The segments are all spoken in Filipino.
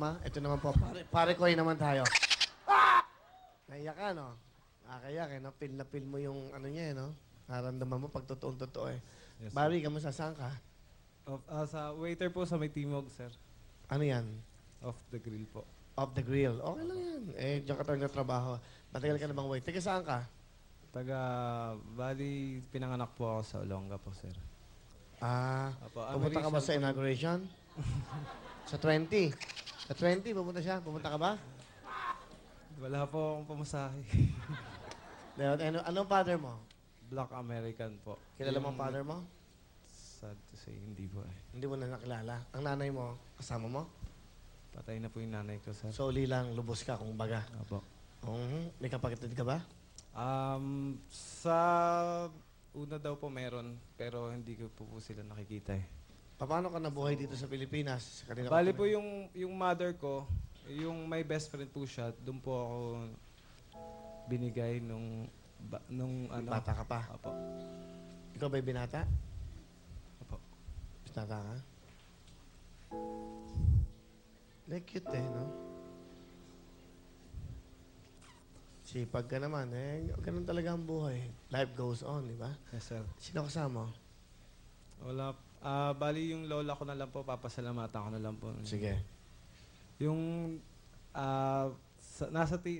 mama. Ito naman po, pare ko naman tayo. Naiyak ka, no? Nakakayak, eh, no? Feel na feel mo yung ano niya, eh, no? Naramdaman mo pag totoong-totoo, eh. Yes, Barry, kamusta? Saan ka? Sa waiter po sa may Timog, sir. Ano yan? Off the grill po. Off the grill. Okay lang yan. Eh, diyan ka talaga trabaho. Matagal ka na bang wait? Taga saan ka? Bali, pinanganak po ako sa Olonga po, sir. Apo, Pumunta ka ba sa inauguration? Sa 20? Sa 20, pumunta siya? Pumunta ka ba? Wala po akong pamasahe. Anong father mo? Black American po. Kilala mo ang father mo? Sad to say, hindi po eh. Hindi mo na nakilala. Ang nanay mo, kasama mo? Patay na po yung nanay ko, sir. So, uli lang, lubos ka kung baga. Apo. May kapatid ka ba? Sa una daw po meron, pero hindi ko po sila nakikita eh. Paano ka nabuhay dito sa Pilipinas? Kanina Bali po yung mother ko, yung my best friend po siya, doon po ako binigay nung ano. Bata ka pa. Apo. Ikaw ba'y binata? Apo. Binata ka? Like cute eh, no? Sipag ka naman eh. Ganun talaga ang buhay. Life goes on, di ba? Yes, sir. Sino kasama? Wala. Bali yung lola ko na lang po, papasalamatan ko na lang po. Sige. Yung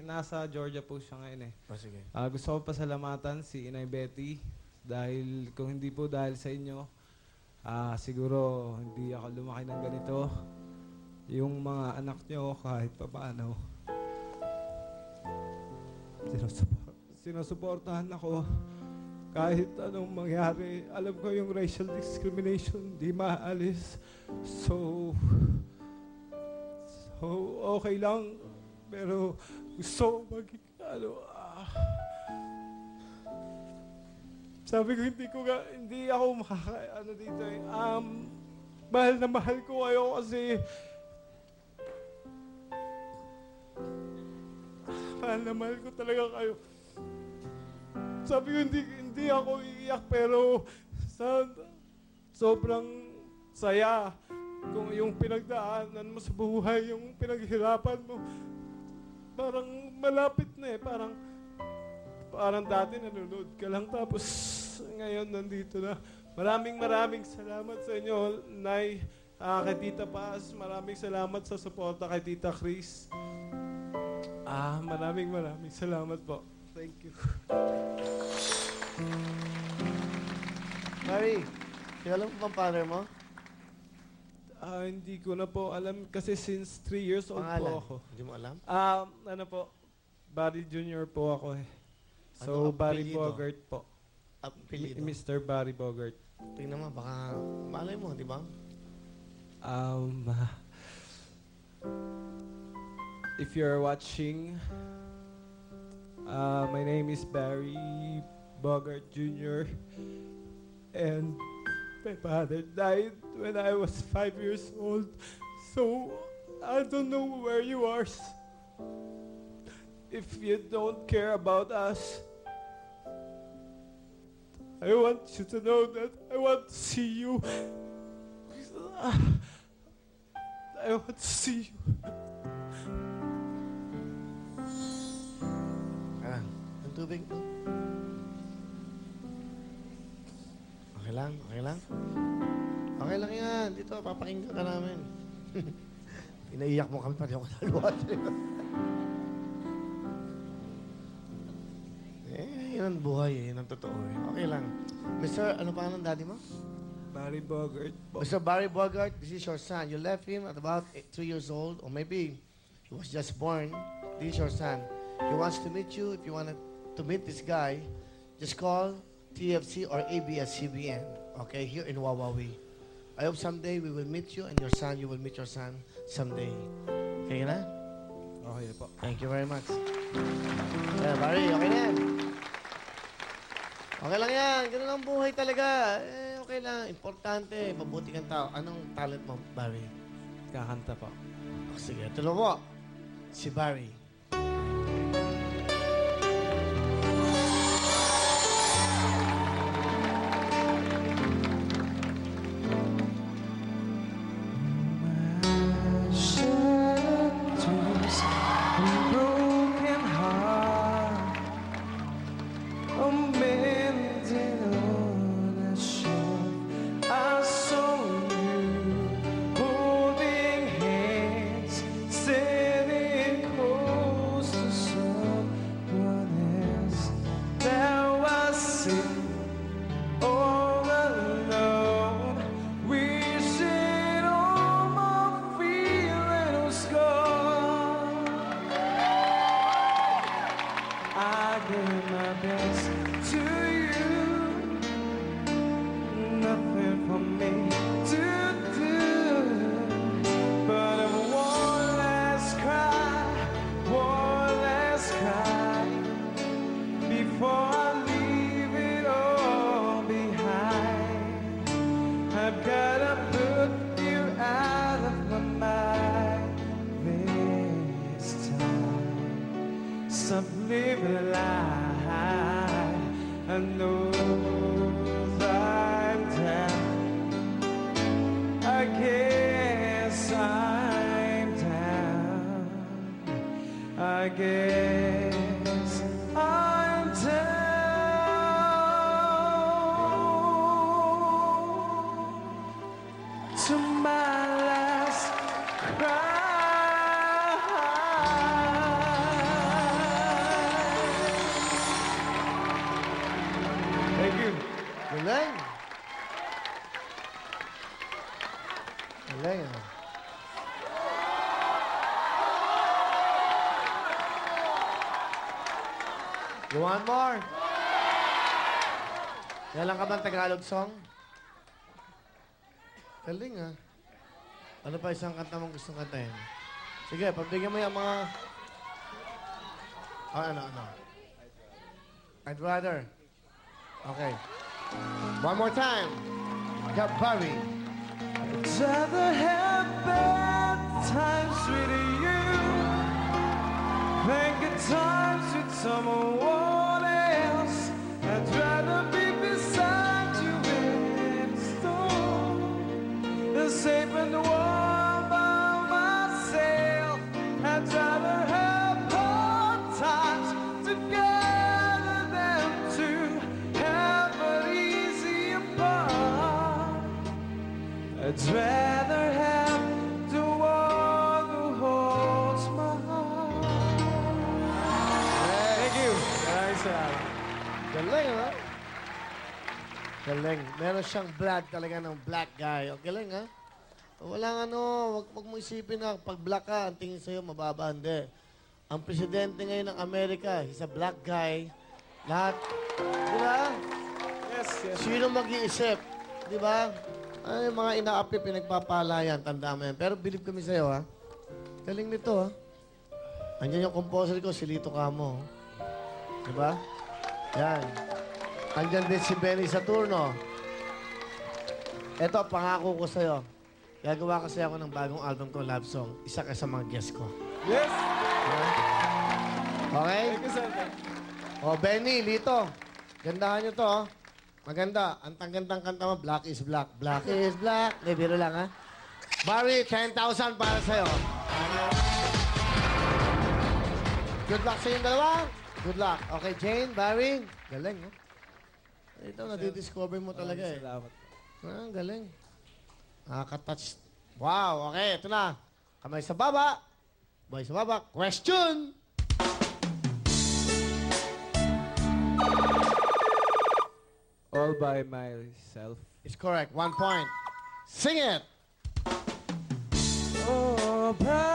nasa Georgia po siya ngayon eh. Sige. Gusto ko pasalamatan si Inay Betty dahil kung hindi po dahil sa inyo, siguro hindi ako lumaki ng ganito. Yung mga anak nyo kahit papaano, sinusuportahan ako kahit anong mangyari. Alam ko yung racial discrimination di maalis. So okay lang. Pero gusto ko maging sabi ko hindi ako dito eh. Mahal na mahal ko kayo kasi mahal na mahal ko talaga kayo. Sabi ko hindi ako iiyak pero sobrang saya kung yung pinagdaanan mo sa buhay, yung pinaghirapan mo. Parang malapit na eh. Parang dati nanonood ka lang tapos ngayon nandito na. Maraming salamat sa inyo, Nay, kay Tita Paz. Maraming salamat sa suporta kay Tita Chris. Maraming salamat po. Thank you. Barry, kilala mo bang father mo? Hindi ko na po alam kasi since 3 years old Pangalan? po ako. Hindi mo alam? Ano po, Barry Jr. po ako eh. Ano So, ang Barry apelyido? Bogart po. Apelido. Mr. Barry Bogart. Tingnan mo, baka malay mo, di ba? If you're watching, my name is Barry Bogart Jr. And my father died when I was 5 years old. So, I don't know where you are. If you don't care about us, I want you to know that I want to see you. I want to see you. Ang tubig. Okay lang, okay lang. Okay lang yan. Dito, papakinggan ka namin. Pinaiyak mo kami, pati ako nagawa sa'yo. Yan ang buhay eh. Yan ang totoo eh. Okay lang. Mr. Ano pa ang daddy mo? Barry Bogart po. Mr. Barry Bogart, this is your son. You left him at about 3 years old, or maybe he was just born. This is your son. He wants to meet you. If you want to meet this guy, just call TFC or ABS-CBN, okay, here in Wawawi. I hope someday we will meet you and your son, you will meet your son someday. Okay na? Okay na po. Thank you very much. Yeah, Barry, okay na yan. Okay lang yan. Ganun ang buhay talaga. Okay lang. Importante. Mabuti kang tao. Anong talent mo, Barry? Kakanta po. Sige, tuloy mo. Si Barry. Shine I'm living life. I know I'm down. I guess I'm down. I guess I'm down to my last cry. Thank you. Galing. Galing, ah. You want more? Kailan ka bang Tagalog song? Galing, ah. Ano pa isang kanta mong gustong kantahin? Sige, pagbigyan mo yung mga... ano? I'd rather. Okay. One more time. Got Bobby. I'd rather have bad times with you than good times with someone else. I'd rather be beside you in the storm than safe and warm by myself. I'd rather have hard times together than to have it easy apart. I'd rather have the one who holds my heart. Thank you. Maraming salamat. Galing, ha? Galing. Meron siyang blood talaga ng black guy. O, galing, ha? Walang wag mo isipin na pag black ka, ang tingin sa'yo mababa. Hindi. Ang presidente ngayon ng Amerika, he's a black guy. Lahat. Di ba? Yes, yes. Sino mag-iisip? Di ba? Ay, mga inaapi, pinagpapalayan. Tanda mo yan. Pero believe kami sa'yo, ha? Galing nito, ha? Andiyan yung composer ko, si Lito Camo. Di ba? Yan. Andiyan din si Benny Saturno. Eto, pangako ko sa'yo. Gagawa kasi ako ng bagong album ko, love song. Isa ka sa mga guest ko. Yes. Okay? Thank you, sir. O, Benny, Lito. Gandahan nyo to, oh. Maganda. Ang gandang kanta mo, Black is Black. Black is Black. Hindi, biro lang, ha? Barry, 10,000 para sa'yo. Good luck sa inyong dalawa. Good luck. Okay, Jane, Barry. Galing, no? Ito, nadidiscover mo talaga, eh. Salamat. Ah, galing. Nakaka-touch. Wow, okay, ito na. Kamay sa baba. Boy sa baba. Question! All by myself. Is correct. 1 point. Sing it! All by